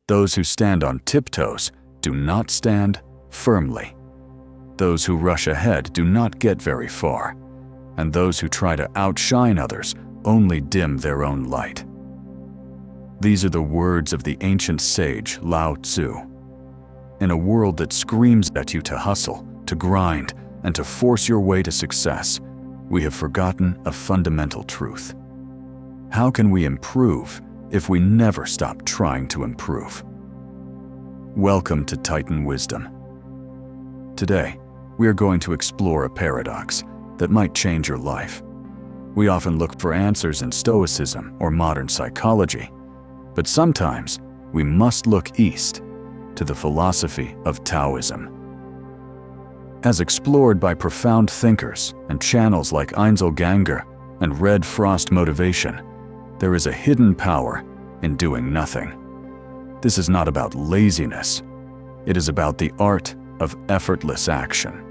Those who stand on tiptoes do not stand firmly. Those who rush ahead do not get very far, and those who try to outshine others only dim their own light. These are the words of the ancient sage Lao Tzu. In a world that screams at you to hustle, to grind, and to force your way to success, we have forgotten a fundamental truth. How can we improve if we never stop trying to improve? Welcome to Titan Wisdom. Today, we are going to explore a paradox that might change your life. We often look for answers in Stoicism or modern psychology, but sometimes we must look east to the philosophy of Taoism. As explored by profound thinkers and channels like Einzelgänger and Red Frost Motivation, there is a hidden power in doing nothing. This is not about laziness. It is about the art of effortless action.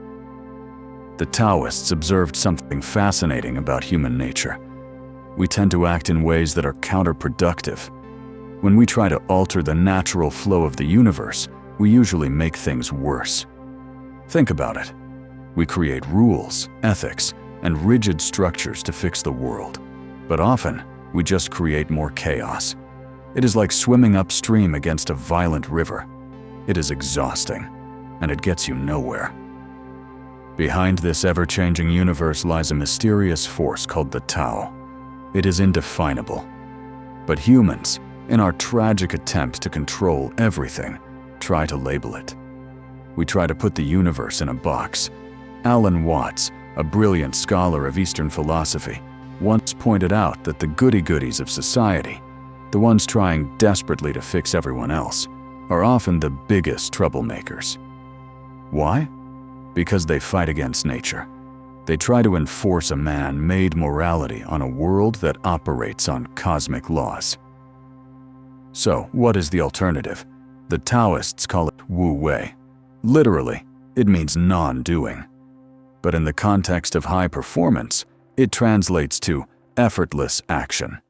The Taoists observed something fascinating about human nature. We tend to act in ways that are counterproductive. When we try to alter the natural flow of the universe, we usually make things worse. Think about it. We create rules, ethics, and rigid structures to fix the world. But often, we just create more chaos. It is like swimming upstream against a violent river. It is exhausting, and it gets you nowhere. Behind this ever-changing universe lies a mysterious force called the Tao. It is indefinable. But humans, in our tragic attempt to control everything, try to label it. We try to put the universe in a box. Alan Watts, a brilliant scholar of Eastern philosophy, once pointed out that the goody-goodies of society, the ones trying desperately to fix everyone else, are often the biggest troublemakers. Why? Because they fight against nature. They try to enforce a man-made morality on a world that operates on cosmic laws. So, what is the alternative? The Taoists call it Wu Wei. Literally, it means non-doing. But in the context of high performance, it translates to effortless action.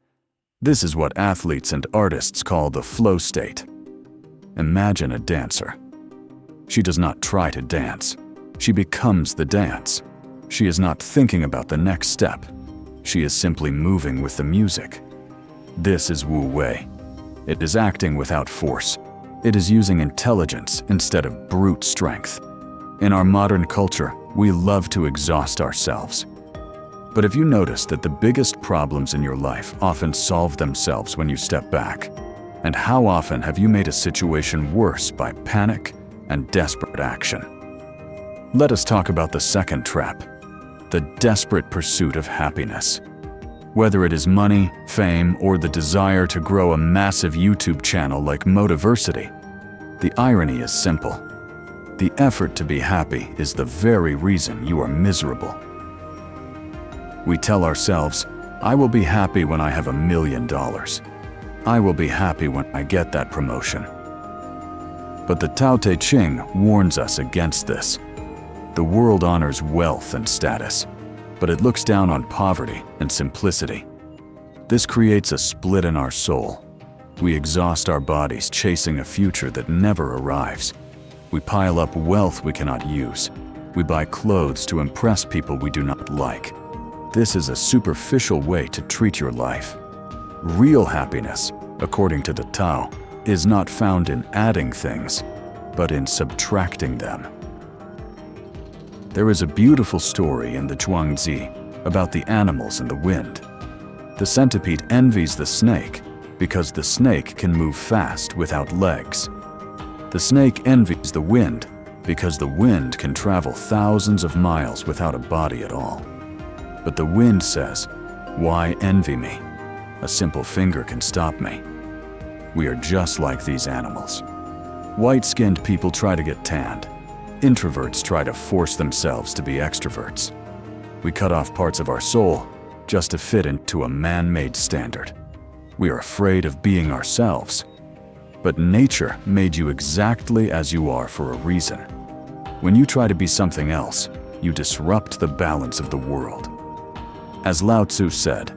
This is what athletes and artists call the flow state. Imagine a dancer. She does not try to dance. She becomes the dance. She is not thinking about the next step. She is simply moving with the music. This is Wu Wei. It is acting without force. It is using intelligence instead of brute strength. In our modern culture, we love to exhaust ourselves. But have you noticed that the biggest problems in your life often solve themselves when you step back? And how often have you made a situation worse by panic and desperate action? Let us talk about the second trap, the desperate pursuit of happiness. Whether it is money, fame, or the desire to grow a massive YouTube channel like Motiversity, the irony is simple. The effort to be happy is the very reason you are miserable. We tell ourselves, I will be happy when I have $1 million. I will be happy when I get that promotion. But the Tao Te Ching warns us against this. The world honors wealth and status, but it looks down on poverty and simplicity. This creates a split in our soul. We exhaust our bodies chasing a future that never arrives. We pile up wealth we cannot use. We buy clothes to impress people we do not like. This is a superficial way to treat your life. Real happiness, according to the Tao, is not found in adding things, but in subtracting them. There is a beautiful story in the Zhuangzi about the animals and the wind. The centipede envies the snake because the snake can move fast without legs. The snake envies the wind because the wind can travel thousands of miles without a body at all. But the wind says, "Why envy me? A simple finger can stop me." We are just like these animals. White-skinned people try to get tanned. Introverts try to force themselves to be extroverts. We cut off parts of our soul just to fit into a man-made standard. We are afraid of being ourselves. But nature made you exactly as you are for a reason. When you try to be something else, you disrupt the balance of the world. As Lao Tzu said,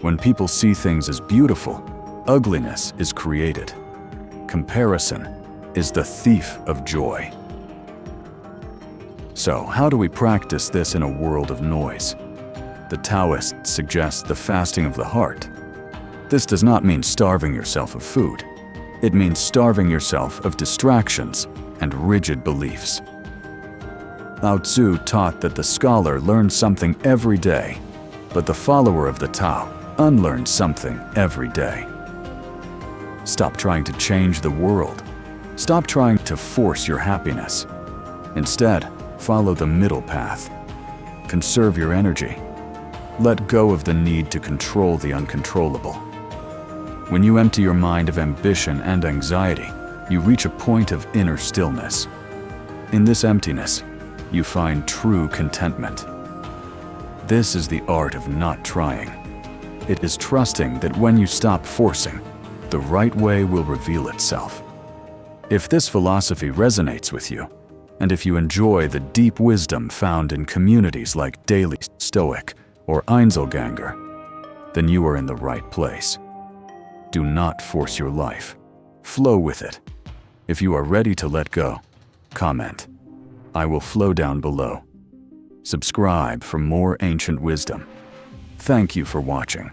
when people see things as beautiful, ugliness is created. Comparison is the thief of joy. So, how do we practice this in a world of noise? The Taoists suggest the fasting of the heart. This does not mean starving yourself of food. It means starving yourself of distractions and rigid beliefs. Lao Tzu taught that the scholar learns something every day, but the follower of the Tao unlearns something every day. Stop trying to change the world. Stop trying to force your happiness. Instead, follow the middle path. Conserve your energy. Let go of the need to control the uncontrollable. When you empty your mind of ambition and anxiety, you reach a point of inner stillness. In this emptiness, you find true contentment. This is the art of not trying. It is trusting that when you stop forcing, the right way will reveal itself. If this philosophy resonates with you, and if you enjoy the deep wisdom found in communities like Daily Stoic or Einzelgänger, then you are in the right place. Do not force your life. Flow with it. If you are ready to let go, comment. I will flow down below. Subscribe for more ancient wisdom. Thank you for watching.